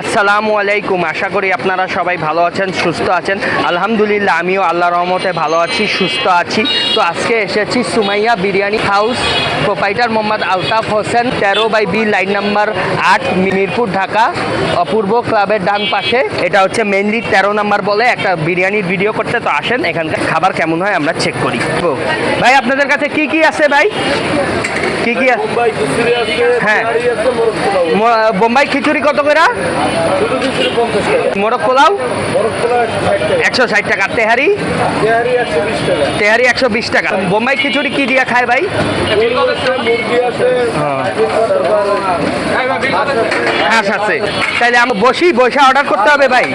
আসসালামু আলাইকুম। আশা করি আপনারা সবাই ভালো আছেন, সুস্থ আছেন। আলহামদুলিল্লাহ আমিও আল্লাহর রহমতে ভালো আছি, সুস্থ আছি। তো আজকে এসেছি Sumaiya Biryani house, proprietor Mohammad Altaf Hossain, 13/B, line number 8, Mirpur, Dhaka, Apurba ক্লাবের ডান পাশে। এটা হচ্ছে মেনলি 13 নাম্বার বলে একটা বিরিয়ানির ভিডিও করতে। তো আসেন এখানকার খাবার কেমন হয় আমরা চেক করি। তো ভাই আপনাদের কাছে কি কি আছে ভাই? কি কি আছে? হ্যাঁ, বোম্বাই খিচুড়ি কত করে? মোরগ পোলাও 160 টাকা। তেহারি 120 টাকা। বোম্বাই খিচুড়ি কি দিয়ে খায় ভাই? হাঁস আছে। তাইলে আমি বসে অর্ডার করতে হবে ভাই।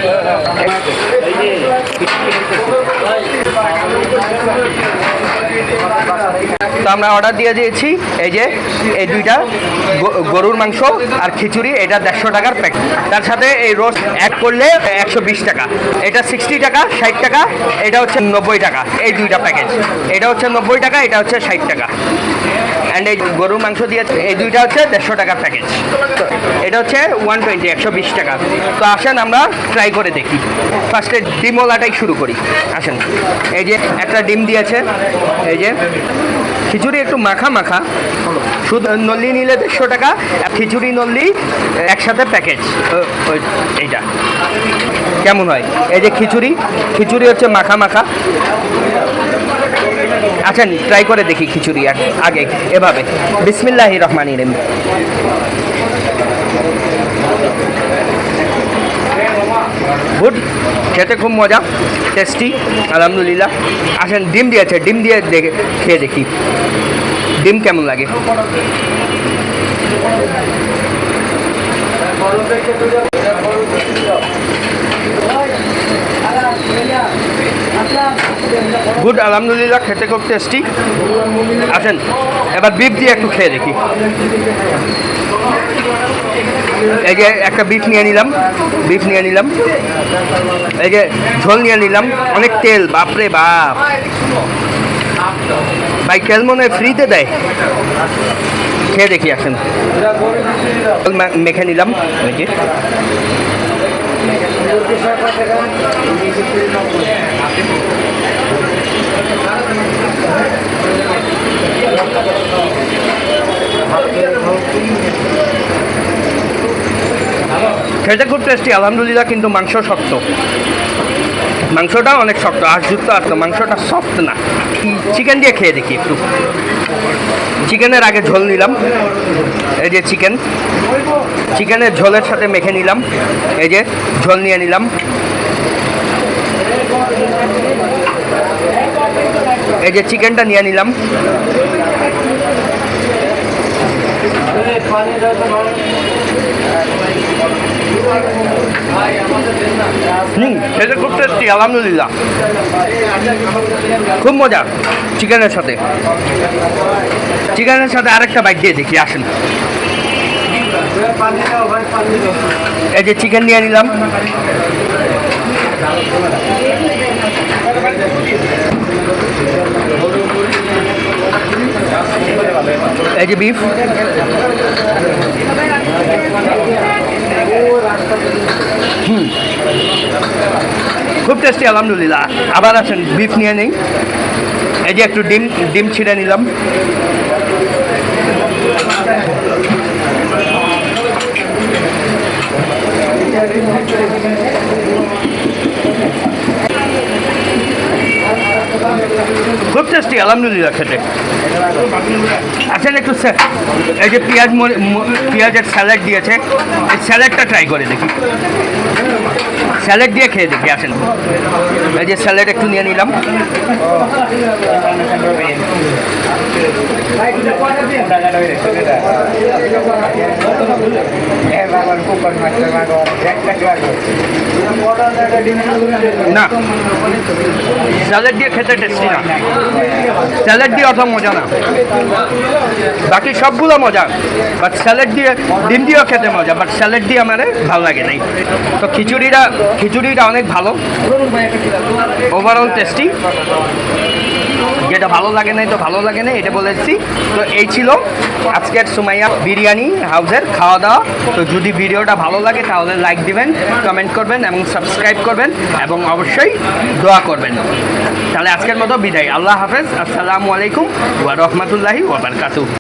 তো আমরা অর্ডার দিয়ে দিয়েছি। এই যে এই দুইটা গরুর মাংস আর খিচুড়ি, এটা 150 টাকার প্যাকেট। তার সাথে এই রোস্ট অ্যাড করলে 120 টাকা। এটা 60 টাকা, 60 টাকা। এটা হচ্ছে 90 টাকা। এই দুইটা প্যাকেজ, এটা হচ্ছে 90 টাকা, এটা হচ্ছে 60 টাকা। অ্যান্ড এই গরুর মাংস দিয়েছে, এই দুইটা হচ্ছে 150 টাকার প্যাকেজ। তো এটা হচ্ছে 120, 120 টাকা। তো আসেন আমরা ট্রাই করে দেখি। ফার্স্টে ডিমওয়ালাটাই শুরু করি। আসেন, এই যে একটা ডিম দিয়েছে। এই যে খিচুড়ি একটু মাখা মাখা, শুধু নল্লি নিলে 150 টাকা, খিচুড়ি নল্লি একসাথে প্যাকেজ। এইটা কেমন হয়? এই যে খিচুড়ি হচ্ছে মাখা মাখা। আচ্ছা ট্রাই করে দেখি খিচুড়ি আগে এভাবে। বিসমিল্লাহির রহমানির রহিম। গুড, খেতে খুব মজা, টেস্টি, আলহামদুলিল্লাহ। আসেন ডিম দিয়েছে, ডিম দিয়ে খেয়ে দেখি ডিম কেমন লাগে। গুড, আলহামদুলিল্লাহ, খেতে খুব টেস্টি। আসেন এবার বিফ দিয়ে একটু খেয়ে দেখি। এই যে একটা বিফ নিয়ে নিলাম। এই যে ঝোল নিয়ে নিলাম। অনেক তেল, বাপরে বাপ ভাই, তেল মনে হয় ফ্রিতে দেয়। খেয়ে দেখি। আসেন মেখে নিলাম। খেতে খুব টেস্টি আলহামদুলিল্লাহ, কিন্তু মাংস শক্ত। মাংসটা অনেক শক্ত, আঁশযুক্ত আসতো, মাংসটা সফট না। চিকেন দিয়ে খেয়ে দেখি একটু। চিকেনের আগে ঝোল নিলাম। এই যে চিকেনের ঝোলের সাথে মেখে নিলাম। এই যে ঝোল নিয়ে নিলাম। এই যে চিকেনটা নিয়ে নিলাম। খেতে খুব টেস্টি আলহামদুলিল্লাহ, খুব মজা। চিকেনের সাথে আরেকটা বাইট দিয়ে দেখি। আসেন, এই যে চিকেন নিয়ে নিলাম। এই যে বিফ। খুব টেস্টি আলহামদুলিল্লাহ। আবার আসেন বিফ নিয়ে নেই। এই যে একটু ডিম ছিঁড়ে নিলাম। খুব টেস্টি আলহামদুলিল্লাহ খেতে। আচ্ছা একটু এই যে পেঁয়াজের স্যালাড দিয়েছে, এই স্যালাডটা ট্রাই করে দেখি। স্যালাড দিয়ে খেয়ে দেখি। আসেন, এই যে স্যালাড একটু নিয়ে নিলাম। না, স্যালাড দিয়ে খেতে টেস্টি না। স্যালাড দিয়ে অত মজা না। বাকি সবগুলো মজা, বাট স্যালাড দিয়ে ডিম দিয়েও খেতে মজা, বাট স্যালাড দিয়ে আমার ভালো লাগে নাই। তো খিচুড়িটা অনেক ভালো, ওভারঅল টেস্টি। যেটা ভালো লাগে নাই তো ভালো লাগে না, এটা বলেছি। তো এই ছিল আজকের সুমাইয়া বিরিয়ানি হাউসের খাওয়া দাওয়া। তো যদি ভিডিওটা ভালো লাগে তাহলে লাইক দিবেন, কমেন্ট করবেন এবং সাবস্ক্রাইব করবেন এবং অবশ্যই দোয়া করবেন। তাহলে আজকের মতো বিদায়, আল্লাহ হাফেজ, আসসালামু আলাইকুম ওয়া রাহমাতুল্লাহি ওয়া বারাকাতুহু।